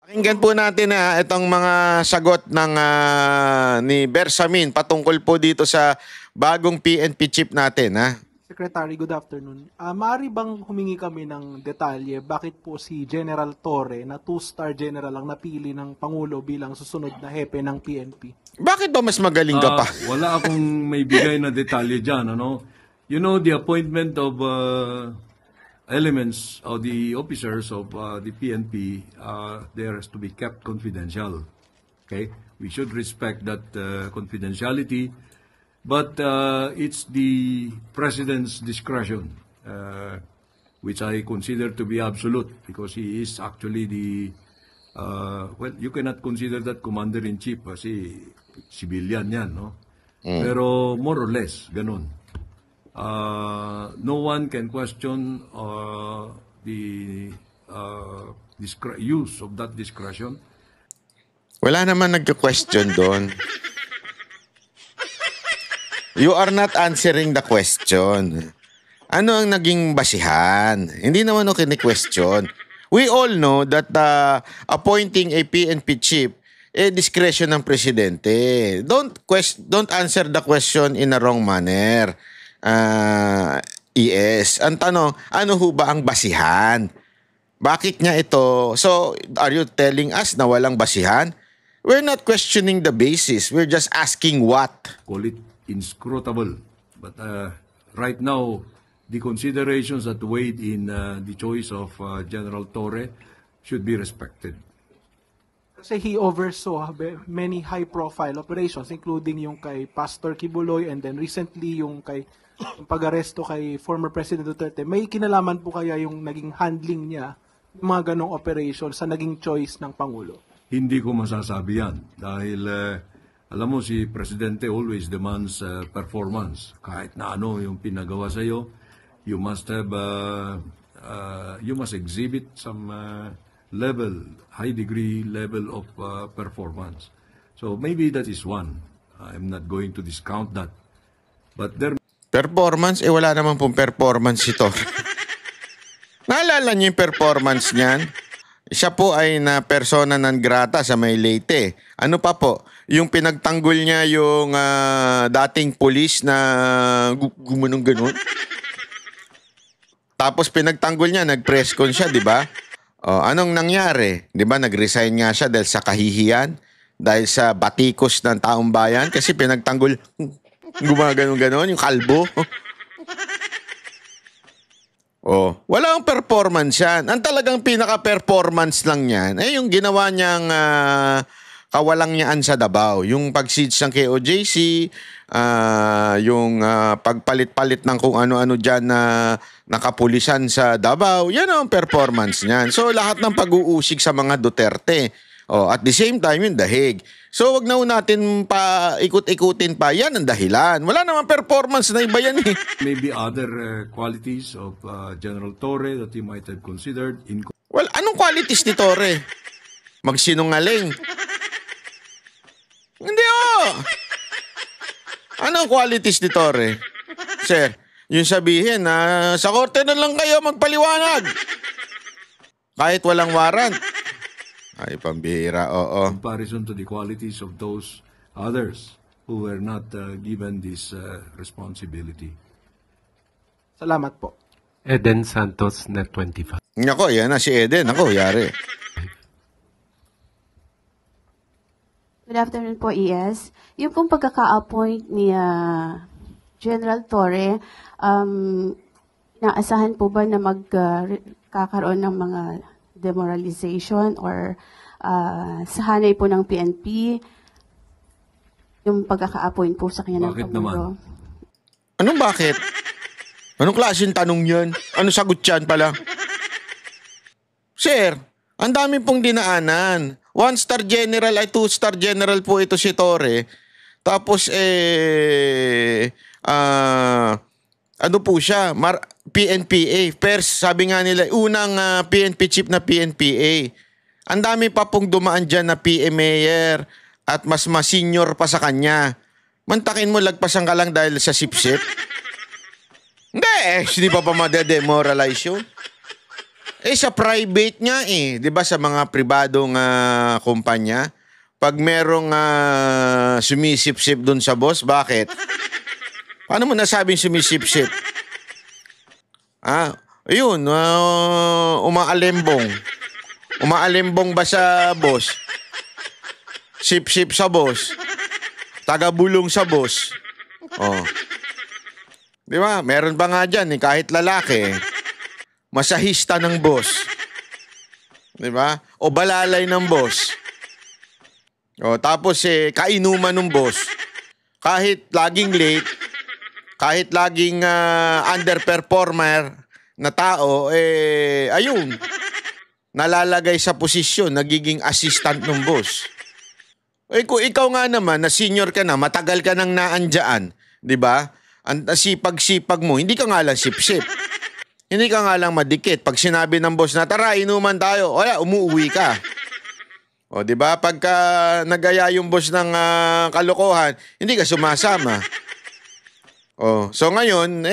Pakinggan po natin itong mga sagot ng ni Bersamin patungkol po dito sa bagong PNP chief natin. Secretary, good afternoon. Maaari bang humingi kami ng detalye bakit po si General Torre na 2-star general ang napili ng Pangulo bilang susunod na hepe ng PNP? Bakit ba mas magaling ka pa? Wala akong may bigay na detalye dyan. Ano? You know, the appointment of elements of the officers of the PNP, there has to be kept confidential. Okay? We should respect that confidentiality. But it's the President's discretion, which I consider to be absolute because he is actually the, well, you cannot consider that Commander-in-Chief kasi civilian yan, no? Pero more or less, ganun. No one can question the use of that discretion. Wala naman nagka-question doon. You are not answering the question. Ano ang naging basihan? Hindi naman ako kini-question. We all know that appointing a PNP chief discretion ng presidente. Don't answer the question in a wrong manner. ES. Ang tanong, ano ho ba ang basihan? Bakit niya ito? So, are you telling us na walang basihan? We're not questioning the basis. We're just asking what? Call it inscrutable. But right now, the considerations that weighed in the choice of General Torre should be respected. Kasi he oversaw many high-profile operations, including yung kay Pastor Kibuloy and then recently yung pag-aresto kay former President Duterte. May kinalaman po kaya yung naging handling niya, yung mga ganong operations sa naging choice ng Pangulo? Hindi ko masasabi yan dahil alam mo, si Presidente always demands performance. Kahit na ano yung pinagawa sa iyo, you must have, you must exhibit some high degree level of performance. So maybe that is one. I'm not going to discount that. But there... Performance? Wala naman pong performance ito. Naalala niyo yung performance niyan? Siya po ay na persona non grata sa may Leyte. Ano pa po? Yung pinagtanggol niya yung dating pulis na gumunong ganun. Tapos pinagtanggol niya, nag-press con siya, di ba? Anong nangyari? Di ba, nag-resign nga siya dahil sa kahihiyan, dahil sa batikos ng taong bayan, kasi pinagtanggol, gumaganon-ganon, yung kalbo. Walang performance yan. Ang talagang pinaka-performance lang yan ay yung ginawa niyang kawalangyaan sa Davao. Yung pag-siege ng KOJC, yung pagpalit-palit ng kung ano-ano dyan na nakapulisan sa Davao, yan ang performance niyan. So lahat ng pag-uusig sa mga Duterte. At the same time, yung dahig. So wag na natin pa ikut-ikutin pa. Yan ang dahilan. Wala naman performance na iba yan eh. Maybe other qualities of General Torre that you might have considered. Well, anong qualities ni Torre? Magsinungaling. Hindi Anong qualities ni Torre? Sir, yung sabihin na sa korte na lang kayo magpaliwanag. Kahit walang warrant. Ay, pambihira, Comparison to the qualities of those others who were not given this responsibility. Salamat po. Eden Santos, Net 25. Nako, yan na si Eden. Ako, yari. Good afternoon po, ES. Yung pong pagkaka-appoint ni General Torre, naasahan po ba na magkakaroon ng mga demoralization or sa hanay po ng PNP yung pagkaka-appoint po sa kanya ng Bakit Pangulo? naman? Anong bakit? Anong klaseng tanong yan? Ano sagot yan pala? Sir, ang dami pong dinaanan. 1-star general ay 2-star general po ito si Torre. Tapos ano po siya? PNPA. First, sabi nga nila, unang PNP chief na PNPA. Ang dami pa pong dumaan dyan na PMAyer at mas senior pa sa kanya. Mantakin mo, lagpasan ka lang dahil sa sip-sip. Hindi pa madedemoralize yun. Sa private nga 'di ba sa mga pribadong kumpanya, pag merong sumisip-sip dun sa boss, bakit? Paano mo nasabing sumisip-sip? Ayun, umaalembong. Umaalembong ba sa boss? Sip-sip sa boss. Tagabulong sa boss. Oh. Di ba? Meron pa nga dyan, kahit lalaki, masahista ng boss. Di ba? O balalay ng boss. O, tapos kainuman ng boss. Kahit laging late, kahit laging underperformer na tao, ayun, nalalagay sa posisyon, nagiging assistant ng boss. Kung ikaw nga naman, na senior ka na, matagal ka nang naandyan, di ba? Ang sipag-sipag mo, hindi ka nga lang sip-sip. Hindi ka nga lang madikit. Pag sinabi ng boss na, tara, inuman tayo, wala, umuwi ka. O, di ba? Pagka nagaya yung boss ng kalokohan, hindi ka sumasama. O, so ngayon,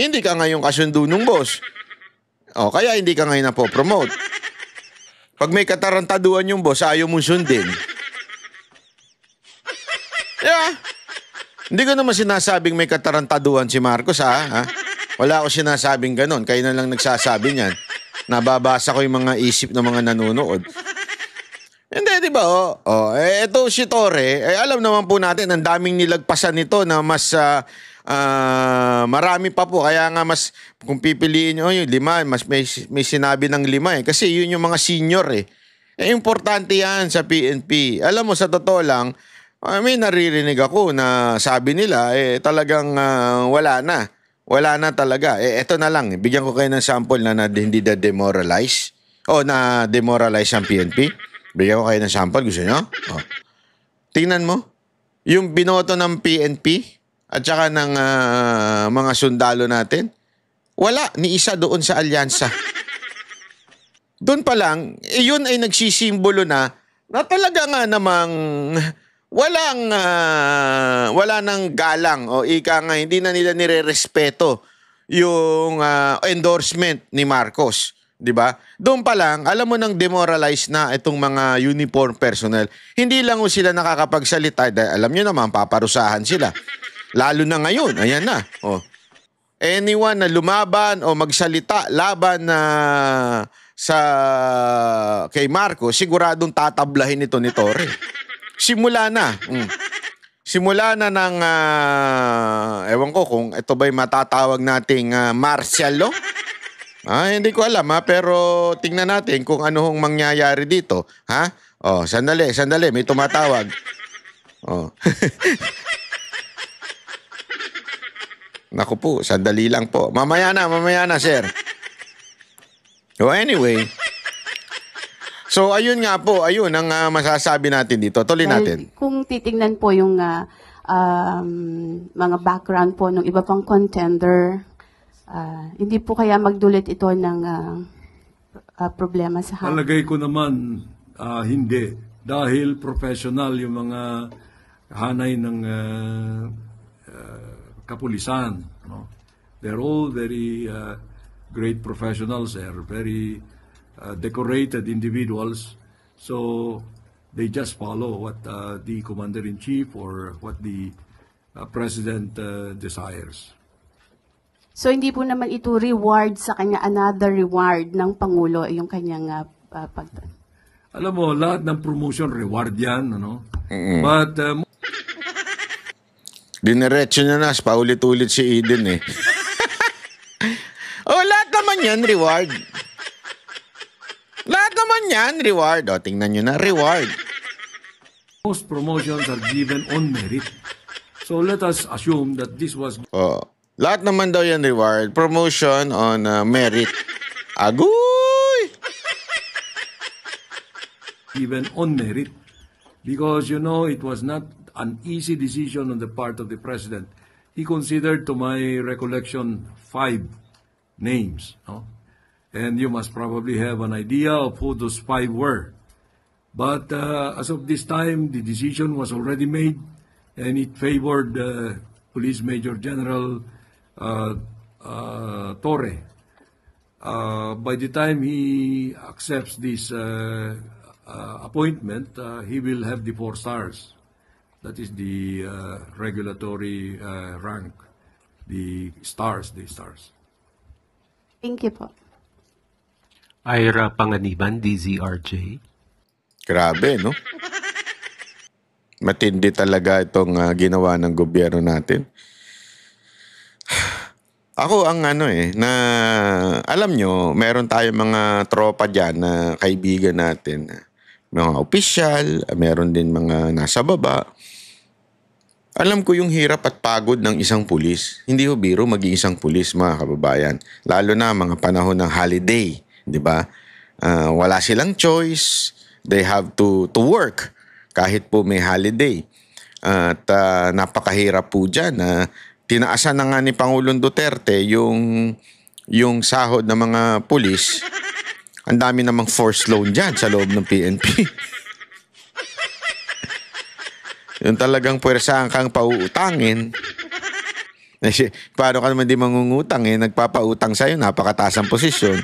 hindi ka ngayon kasundo ng boss. O, kaya hindi ka ngayon napopromote. Pag may katarantaduan yung boss, ayaw mong sundin. Yeah. Hindi ko naman sinasabing may katarantaduan si Marcos, ha? Wala ako sinasabing ganon. Kayo na lang nagsasabi niyan. Nababasa ko yung mga isip ng mga nanonood. Hindi, di ba? Ito si Torre, alam naman po natin, ang daming nilagpasan nito na mas marami pa po. Kaya nga mas, kung pipiliin nyo yung 5, mas may sinabi ng 5 Kasi yun yung mga senior importante yan sa PNP. Alam mo, sa totoo lang, may naririnig ako na sabi nila, talagang wala na. Wala na talaga. Eto na lang. Bigyan ko kayo ng sample na hindi na-demoralize. O na-demoralize ang PNP. Bigyan ko kayo ng sample. Gusto nyo? Tingnan mo. Yung binoto ng PNP at saka ng mga sundalo natin, wala ni isa doon sa alyansa. Doon pa lang, yun ay nagsisimbolo na talaga nga namang wala nang galang o ika nga hindi na nila nirerespeto yung endorsement ni Marcos, 'di ba? Doon pa lang alam mo nang demoralize na itong mga uniform personnel. Hindi lang sila nakakapagsalita dahil alam niyo naman paparusahan sila. Lalo na ngayon, ayan na. Anyone na lumaban o magsalita laban na kay Marcos, siguradong tatablahin ito ni Torre. Simula na. Simula na ng, ewan ko kung ito ba'y matatawag nating martial law. Hindi ko alam pero tingnan natin kung ano hong mangyayari dito. Sandali, may tumatawag. Naku po, sandali lang po. Mamaya na, sir. Anyway. So, ayun nga po. Ayun ang masasabi natin dito. Tuloy natin. Kung titingnan po yung mga background po ng iba pang contender, hindi po kaya magdulot ito ng problema sa hangin? Palagay ko naman, hindi. Dahil professional yung mga hanay ng kapulisan. No? They're all very great professionals. They're very decorated individuals, so they just follow what the commander-in-chief or what the president desires. So hindi po naman ito reward sa kanya, another reward ng Pangulo, yung kanyang Alam mo, lahat ng promotion reward yan, ano? But diniretso niya na, paulit-ulit si Eden lahat naman yan reward. Lahat naman yan, reward. Tingnan nyo na, reward. Most promotions are given on merit. So let us assume that this was lahat naman daw yan reward. Promotion on merit. Agoy! given on merit. Because, it was not an easy decision on the part of the president. He considered, to my recollection, 5 names. No? And you must probably have an idea of who those 5 were. But as of this time, the decision was already made, and it favored Police Major General Torre. by the time he accepts this appointment, he will have the 4 stars. That is the regulatory rank, the stars. Thank you po. Ira Panganiban, DZRJ. Grabe, no? Matindi talaga itong ginawa ng gobyerno natin. Ako ang na alam nyo, meron tayong mga tropa dyan na kaibigan natin. Mga opisyal, meron din mga nasa baba. Alam ko yung hirap at pagod ng isang pulis. Hindi ho biro maging isang pulis, mga kababayan. Lalo na mga panahon ng holiday, di ba? Wala silang choice. They have to work kahit po may holiday. At napakahirap po dyan. Tinaasan na nga ni Pangulong Duterte yung sahod ng mga pulis. Ang dami namang forced loan dyan sa loob ng PNP. Yung talagang puwersahan kang pauutangin. Paano ka naman di mangungutang nagpapautang sa'yo, napakataas ang posisyon.